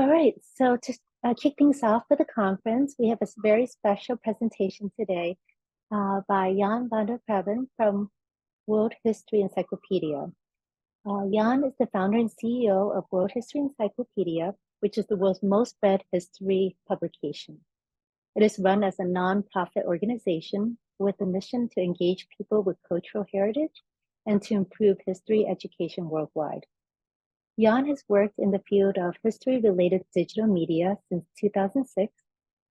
All right, so to kick things off for the conference, we have a very special presentation today by Jan van der Crabben from World History Encyclopedia. Jan is the founder and CEO of World History Encyclopedia, which is the world's most read history publication. It is run as a non-profit organization with a mission to engage people with cultural heritage and to improve history education worldwide. Jan has worked in the field of history-related digital media since 2006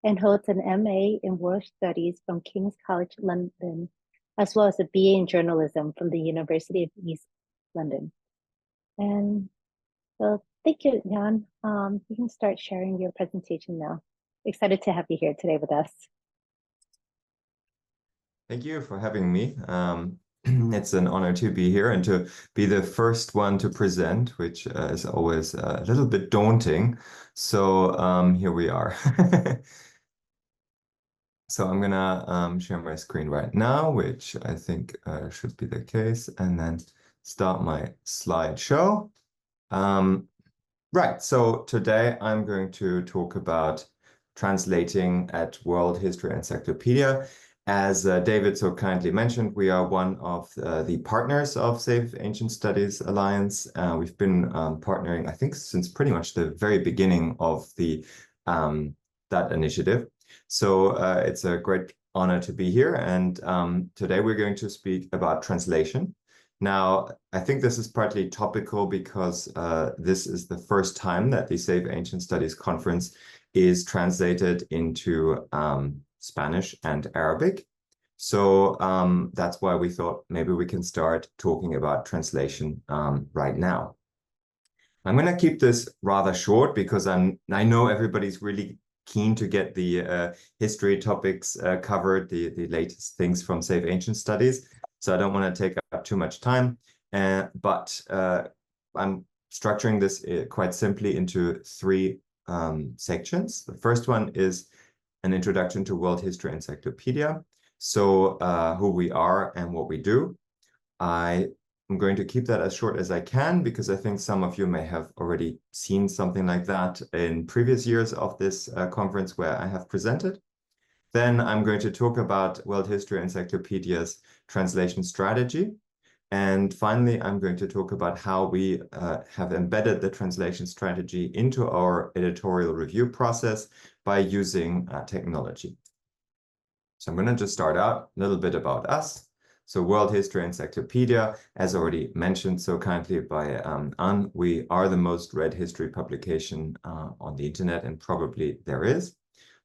and holds an MA in World Studies from King's College London, as well as a BA in journalism from the University of East London. And so thank you, Jan. You can start sharing your presentation now. Excited to have you here today with us. Thank you for having me. It's an honor to be here and to be the first one to present, which is always a little bit daunting. So here we are. So I'm gonna share my screen right now, which I think should be the case, and then start my slideshow. Right, so today I'm going to talk about translating at World History Encyclopedia. As David so kindly mentioned, we are one of the partners of Save Ancient Studies Alliance. We've been partnering, I think, since pretty much the very beginning of the that initiative. So it's a great honor to be here. And today we're going to speak about translation. Now, I think this is partly topical because this is the first time that the Save Ancient Studies conference is translated into Spanish and Arabic. So that's why we thought maybe we can start talking about translation right now. I'm going to keep this rather short because I know everybody's really keen to get the history topics covered, the latest things from Save Ancient Studies. So I don't want to take up too much time, but I'm structuring this quite simply into three sections. The first one is an introduction to World History Encyclopedia, so who we are and what we do. I am going to keep that as short as I can because I think some of you may have already seen something like that in previous years of this conference where I have presented. Then I'm going to talk about World History Encyclopedia's translation strategy. And finally, I'm going to talk about how we have embedded the translation strategy into our editorial review process by using technology. So I'm going to just start out a little bit about us. So World History Encyclopedia, as already mentioned so kindly by Anne, we are the most read history publication on the internet, and probably there is.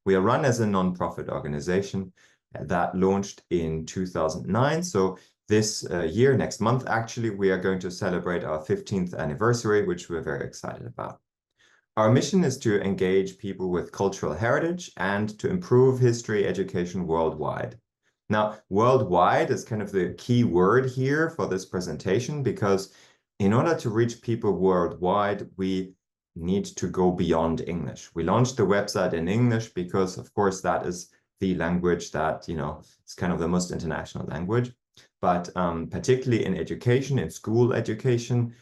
We are run as a non-profit organization that launched in 2009. So this year, next month, actually, we are going to celebrate our 15th anniversary, which we're very excited about. Our mission is to engage people with cultural heritage and to improve history education worldwide. Now, worldwide is kind of the key word here for this presentation, because in order to reach people worldwide, we need to go beyond English. We launched the website in English because, of course, that is the language that, you know, is kind of the most international language. But particularly in education, in school education,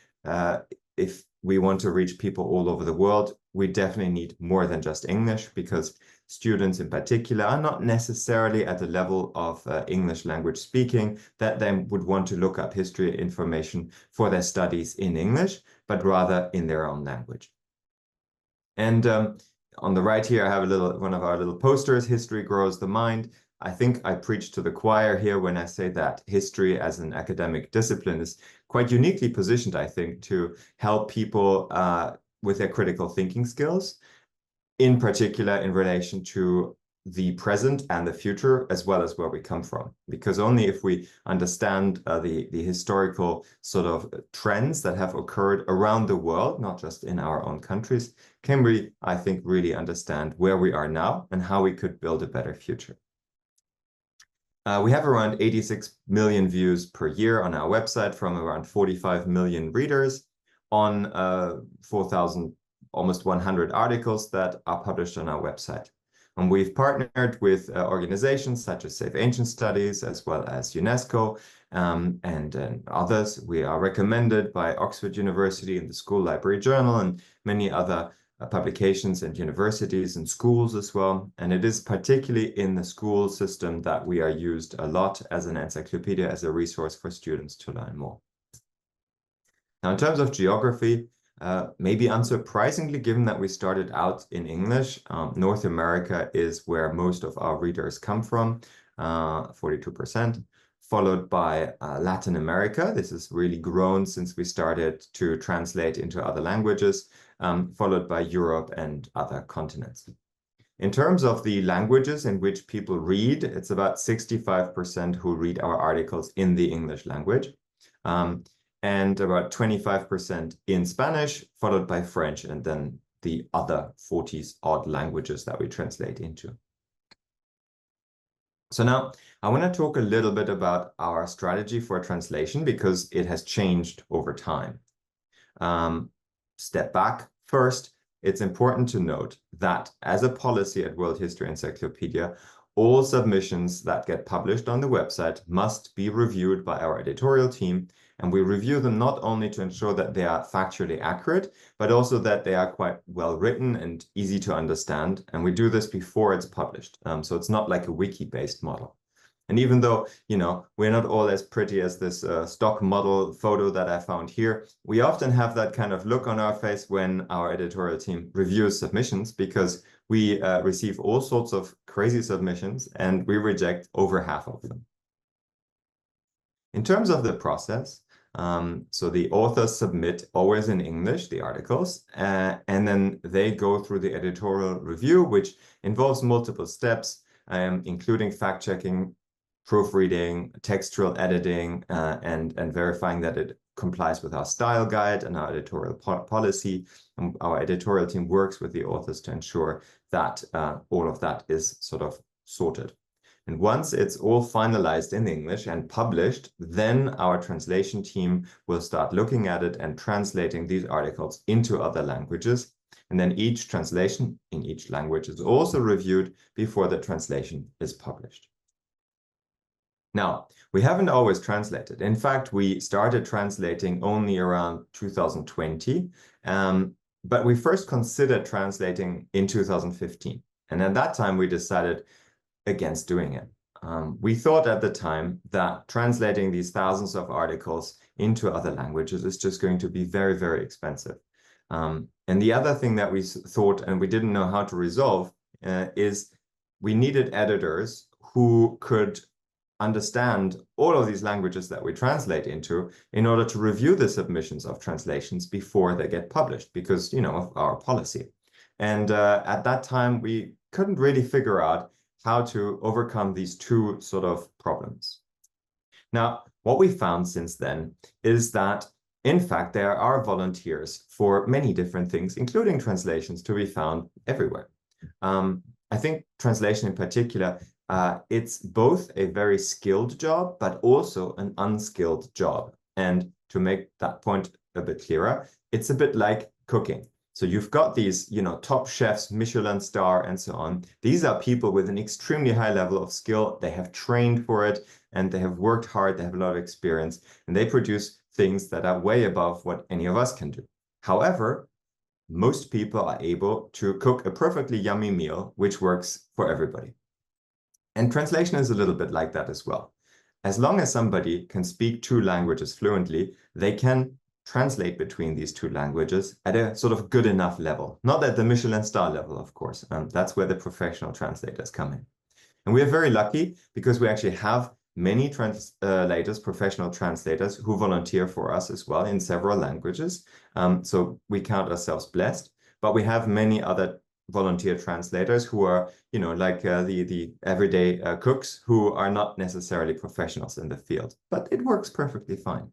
if we want to reach people all over the world, we definitely need more than just English, because students in particular are not necessarily at the level of English language speaking that they would want to look up history information for their studies in English, but rather in their own language. And on the right here, I have one of our little posters, History Grows the Mind. I think I preach to the choir here when I say that history as an academic discipline is quite uniquely positioned, I think, to help people with their critical thinking skills, in particular in relation to the present and the future, as well as where we come from. Because only if we understand the historical sort of trends that have occurred around the world, not just in our own countries, can we, I think, really understand where we are now and how we could build a better future. We have around 86 million views per year on our website from around 45 million readers on 4,000, almost 100 articles that are published on our website. And we've partnered with organizations such as Save Ancient Studies, as well as UNESCO and others. We are recommended by Oxford University and the School Library Journal and many other publications and universities and schools as well. And it is particularly in the school system that we are used a lot as an encyclopedia, as a resource for students to learn more. Now, in terms of geography, maybe unsurprisingly, given that we started out in English, North America is where most of our readers come from, 42%, followed by Latin America. This has really grown since we started to translate into other languages, followed by Europe and other continents. In terms of the languages in which people read, it's about 65% who read our articles in the English language. And about 25% in Spanish, followed by French, and then the other 40s odd languages that we translate into. So now I want to talk a little bit about our strategy for translation because it has changed over time. Step back. First, it's important to note that as a policy at World History Encyclopedia, all submissions that get published on the website must be reviewed by our editorial team, and we review them not only to ensure that they are factually accurate, but also that they are quite well written and easy to understand. And we do this before it's published. So it's not like a wiki-based model. And even though, you know, we're not all as pretty as this stock model photo that I found here, we often have that kind of look on our face when our editorial team reviews submissions, because we receive all sorts of crazy submissions and we reject over half of them. In terms of the process, so the authors submit always in English, the articles, and then they go through the editorial review, which involves multiple steps, including fact-checking, proofreading, textual editing, and verifying that it complies with our style guide and our editorial policy. And our editorial team works with the authors to ensure that all of that is sort of sorted. And once it's all finalized in English and published, then our translation team will start looking at it and translating these articles into other languages. And then each translation in each language is also reviewed before the translation is published. Now, we haven't always translated. In fact, we started translating only around 2020, but we first considered translating in 2015. And at that time, we decided against doing it. We thought at the time that translating these thousands of articles into other languages is just going to be very, very expensive. And the other thing that we thought, and we didn't know how to resolve, is we needed editors who could understand all of these languages that we translate into in order to review the submissions of translations before they get published, because, you know, of our policy. And at that time, we couldn't really figure out how to overcome these two sort of problems. Now, what we found since then is that, in fact, there are volunteers for many different things, including translations, to be found everywhere. I think translation in particular, it's both a very skilled job, but also an unskilled job. And to make that point a bit clearer, it's a bit like cooking. So you've got these, you know, top chefs, Michelin star, and so on. These are people with an extremely high level of skill. They have trained for it, and they have worked hard. They have a lot of experience, and they produce things that are way above what any of us can do. However, most people are able to cook a perfectly yummy meal, which works for everybody. And translation is a little bit like that as well. As long as somebody can speak two languages fluently, they can translate between these two languages at a sort of good enough level. Not at the Michelin star level, of course. That's where the professional translators come in. And we are very lucky because we actually have many translators, professional translators, who volunteer for us as well in several languages. So we count ourselves blessed, but we have many other volunteer translators who are, you know, like the everyday cooks who are not necessarily professionals in the field, but it works perfectly fine.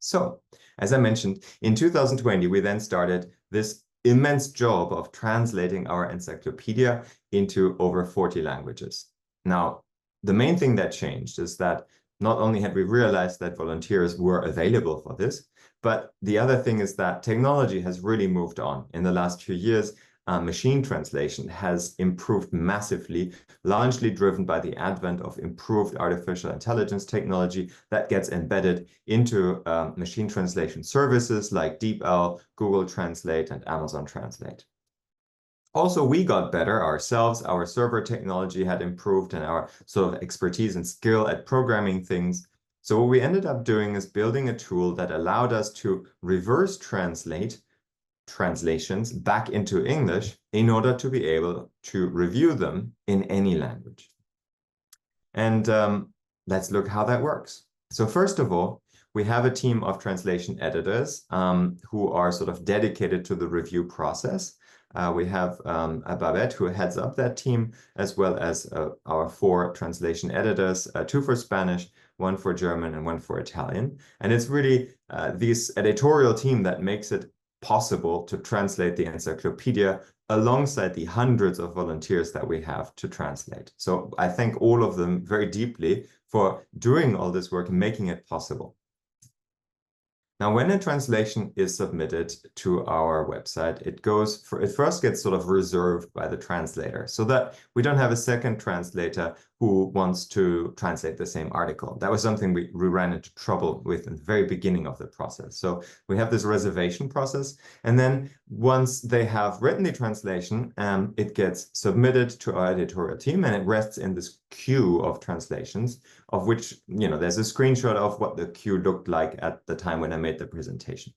So, as I mentioned, in 2020, we then started this immense job of translating our encyclopedia into over 40 languages. Now, the main thing that changed is that not only had we realized that volunteers were available for this, but the other thing is that technology has really moved on in the last few years. machine translation has improved massively, largely driven by the advent of improved artificial intelligence technology that gets embedded into machine translation services like DeepL, Google Translate, and Amazon Translate. Also, we got better ourselves. Our server technology had improved and our sort of expertise and skill at programming things. So what we ended up doing is building a tool that allowed us to reverse translate translations back into English in order to be able to review them in any language. And let's look how that works. So first of all, we have a team of translation editors who are sort of dedicated to the review process. We have Babette, who heads up that team, as well as our 4 translation editors, 2 for Spanish, 1 for German, and 1 for Italian. And it's really this editorial team that makes it possible to translate the encyclopedia alongside the hundreds of volunteers that we have to translate. So I thank all of them very deeply for doing all this work and making it possible. Now, when a translation is submitted to our website, it first gets sort of reserved by the translator so that we don't have a second translator who wants to translate the same article. That was something we ran into trouble with in the very beginning of the process. So we have this reservation process, and then once they have written the translation, it gets submitted to our editorial team, and it rests in this queue of translations, of which, there's a screenshot of what the queue looked like at the time when I made the presentation.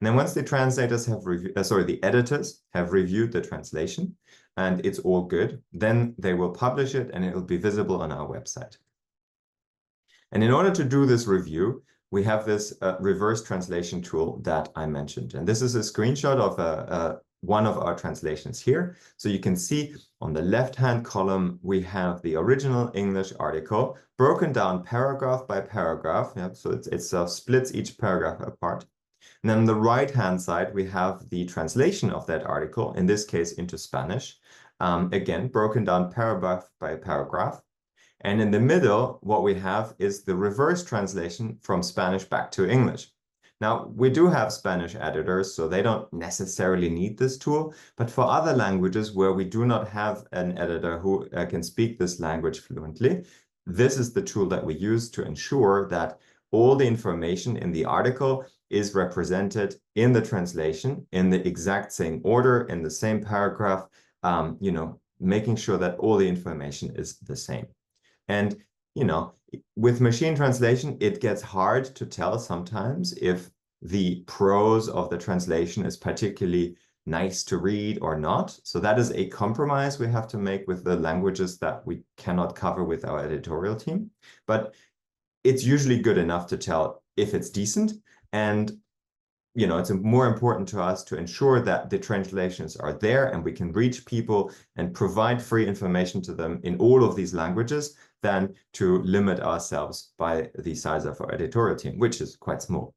And then once the translators have the editors have reviewed the translation and it's all good, then they will publish it and it will be visible on our website. And in order to do this review, we have this reverse translation tool that I mentioned. And this is a screenshot of one of our translations here. So you can see on the left-hand column, we have the original English article broken down paragraph by paragraph. Yeah, so it splits each paragraph apart. And then on the right-hand side, we have the translation of that article, in this case into Spanish, again, broken down paragraph by paragraph. And in the middle, what we have is the reverse translation from Spanish back to English. Now, we do have Spanish editors, so they don't necessarily need this tool. But for other languages where we do not have an editor who can speak this language fluently, this is the tool that we use to ensure that all the information in the article is represented in the translation in the exact same order, in the same paragraph, making sure that all the information is the same. And, with machine translation, it gets hard to tell sometimes if the prose of the translation is particularly nice to read or not. So that is a compromise we have to make with the languages that we cannot cover with our editorial team. But it's usually good enough to tell if it's decent. And it's more important to us to ensure that the translations are there and we can reach people and provide free information to them in all of these languages than to limit ourselves by the size of our editorial team, which is quite small.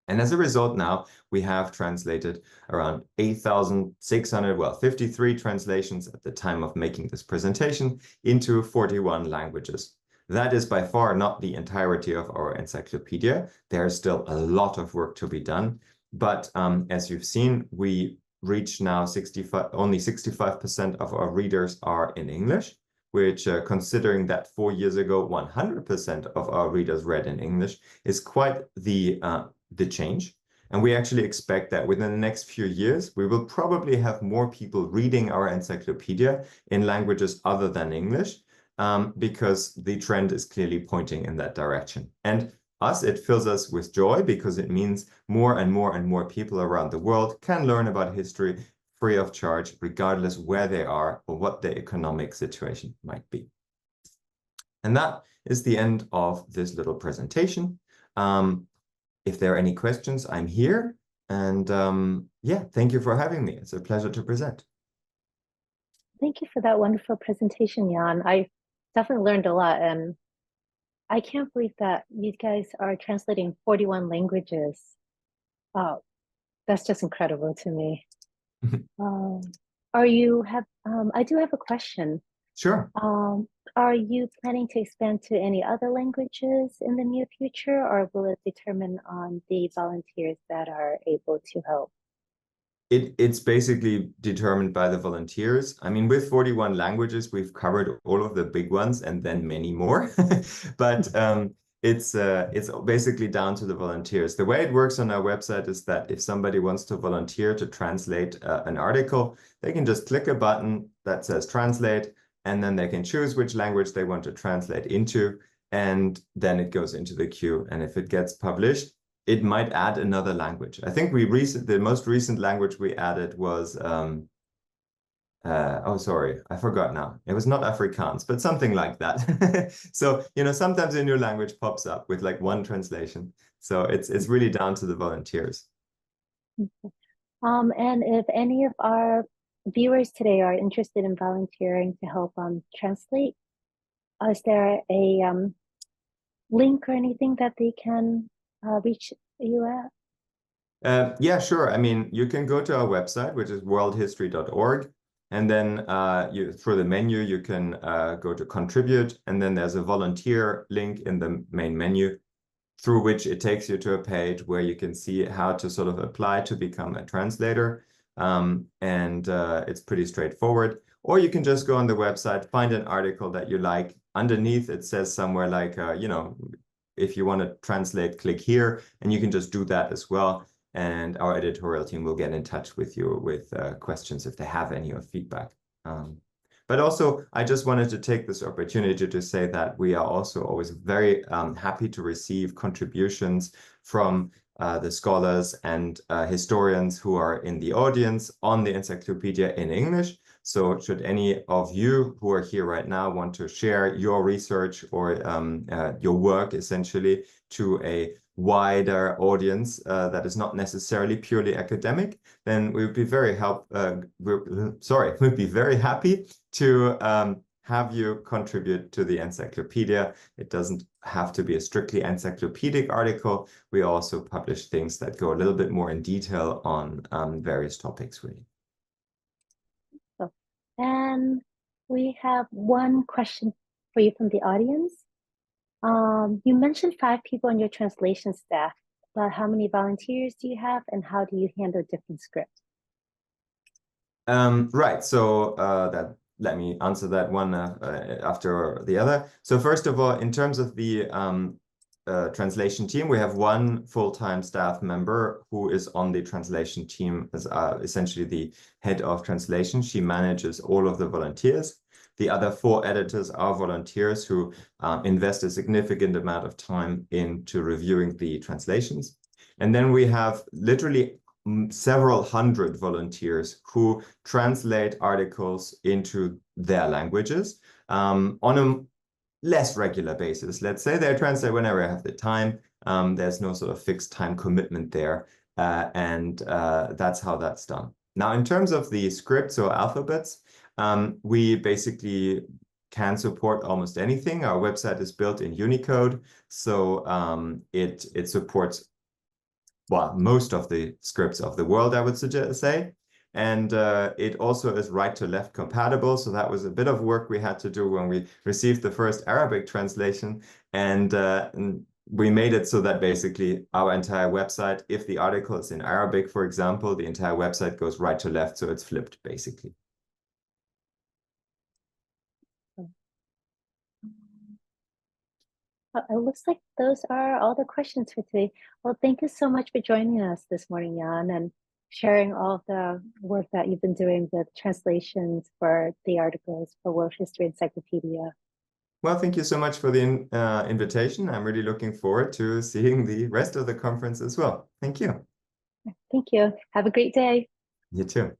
And as a result, now we have translated around 8,600, 53 translations at the time of making this presentation into 41 languages. That is by far not the entirety of our encyclopedia. There's still a lot of work to be done. But as you've seen, we reach now only 65% of our readers are in English, which considering that 4 years ago, 100% of our readers read in English, is quite the change. And we actually expect that within the next few years, we will probably have more people reading our encyclopedia in languages other than English, because the trend is clearly pointing in that direction. And it fills us with joy because it means more and more and more people around the world can learn about history free of charge, regardless where they are or what their economic situation might be. And that is the end of this little presentation. If there are any questions, I'm here. And thank you for having me. It's a pleasure to present. Thank you for that wonderful presentation, Jan. I definitely learned a lot, and I can't believe that you guys are translating 41 languages. Wow, that's just incredible to me. I do have a question. Sure. Are you planning to expand to any other languages in the near future, or will it determine on the volunteers that are able to help? It's basically determined by the volunteers. I mean, with 41 languages, we've covered all of the big ones and then many more. But it's basically down to the volunteers. The way it works on our website is that if somebody wants to volunteer to translate an article, they can just click a button that says translate, and then they can choose which language they want to translate into, and then it goes into the queue. And if it gets published, it might add another language. I think the most recent language we added was oh, sorry, I forgot now. It was not Afrikaans, but something like that. So, sometimes a new language pops up with like one translation. So it's really down to the volunteers. And if any of our viewers today are interested in volunteering to help translate, is there a link or anything that they can reach you at? Yeah, sure. I mean, you can go to our website, which is worldhistory.org. And then through the menu, you can go to contribute. And then there's a volunteer link in the main menu, through which it takes you to a page where you can see how to sort of apply to become a translator. And it's pretty straightforward. Or you can just go on the website, find an article that you like. Underneath, it says somewhere like, if you want to translate, click here. And you can just do that as well. And our editorial team will get in touch with you with questions if they have any, or feedback. But also, I just wanted to take this opportunity to say that we are also always very happy to receive contributions from the scholars and historians who are in the audience on the encyclopedia in English. So should any of you who are here right now want to share your research or your work essentially to a wider audience that is not necessarily purely academic, then we'd be very we'd be very happy to have you contribute to the encyclopedia. It doesn't have to be a strictly encyclopedic article. We also publish things that go a little bit more in detail on various topics, really. And we have one question for you from the audience. You mentioned 5 people on your translation staff, but how many volunteers do you have, and how do you handle different scripts? Right, so let me answer that one after the other. So first of all, in terms of the translation team, we have one full-time staff member who is on the translation team as essentially the head of translation. She manages all of the volunteers. The other 4 editors are volunteers who invest a significant amount of time into reviewing the translations. And then we have literally several hundred volunteers who translate articles into their languages on a less regular basis. Let's say they translate whenever I have the time. There's no sort of fixed time commitment there. And that's how that's done. Now, in terms of the scripts or alphabets, we basically can support almost anything. Our website is built in Unicode, so it supports, well, most of the scripts of the world, I would say. And it also is right to left compatible. So that was a bit of work we had to do when we received the first Arabic translation. And we made it so that basically our entire website, if the article is in Arabic, for example, the entire website goes right to left. So it's flipped, basically. It looks like those are all the questions for today. Well, thank you so much for joining us this morning, Jan, and sharing all the work that you've been doing with translations for the articles for World History Encyclopedia. Well, thank you so much for the invitation. I'm really looking forward to seeing the rest of the conference as well. Thank you. Thank you. Have a great day. You too.